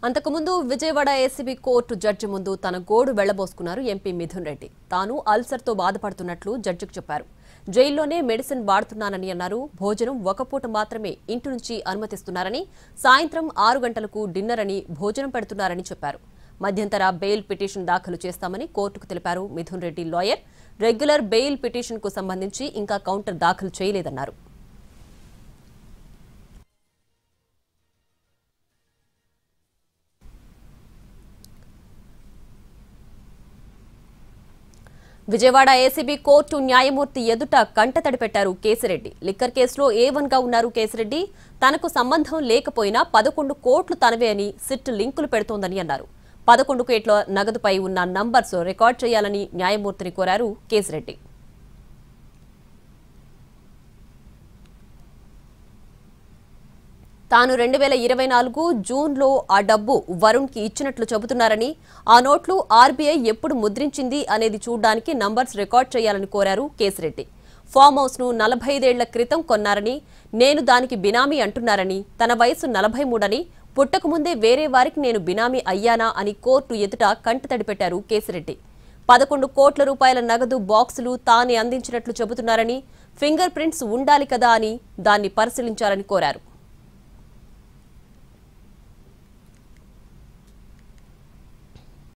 అంతకుముందు Vijayawada ACB court judge ముందు తన గోడు వెళ్లబోసుకున్నారు ఎంపీ మిథున్ రెడ్డి. తాను అల్సర్తో బాధపడుతున్నట్లు జడ్జికి చెప్పారు. జైల్లోనే మెడిసిన్ వాడుతున్నానని అన్నారు. భోజనం ఒక పూట మాత్రమే ఇంటి నుంచి అనుమతిస్తున్నారని, సాయంత్రం 6 గంటలకు డిన్నర్ అని భోజనం పెడుతున్నారని చెప్పారు. మధ్యంతర బెయిల్ పిటిషన్ దాఖలు చేస్తామని కోర్టుకు తెలిపారు Mithun Reddy lawyer. Regular bail పిటిషన్కు సంబంధించి ఇంకా కౌంటర్ దాఖలు చేయలేదన్నారు. విజయవాడ ఏసీబీ కోర్టు న్యాయమూర్తి ఎదుట కంటతడి పెట్టారు కేసిరెడ్డి. లిక్కర్ కేసులో A1గా ఉన్నారు కేసిరెడ్డి. తనకు సంబంధం లేకపోయినా 11 కోట్లు తనవే అని సిట్ లింకులు పెడుతోందని అన్నారు. 11 కోట్ల నగదుపై ఉన్న నంబర్స్ రికార్డ్ చేయాలని న్యాయమూర్తిని కోరారు కేసిరెడ్డి. తాను 2024 జూన్లో ఆ డబ్బు వరుణ్కి ఇచ్చినట్లు చెబుతున్నారని, ఆ నోట్లు ఆర్బీఐ ఎప్పుడు ముద్రించింది అనేది చూడ్డానికి నంబర్స్ రికార్డ్ చేయాలని కోరారు కేసిరెడ్డి. ఫామ్ హౌస్ను 45 ఏళ్ల క్రితం కొన్నారని, నేను దానికి బినామీ అంటున్నారని, తన వయసు 43 అని, పుట్టకముందే వేరే వారికి నేను బినామీ అయ్యానా అని కోర్టు ఎదుట కంటతడి పెట్టారు కేసిరెడ్డి. 11 కోట్ల రూపాయల నగదు బాక్సులు తానే అందించినట్లు చెబుతున్నారని, ఫింగర్ ప్రింట్స్ ఉండాలి కదా అని దాన్ని పరిశీలించాలని కోరారు.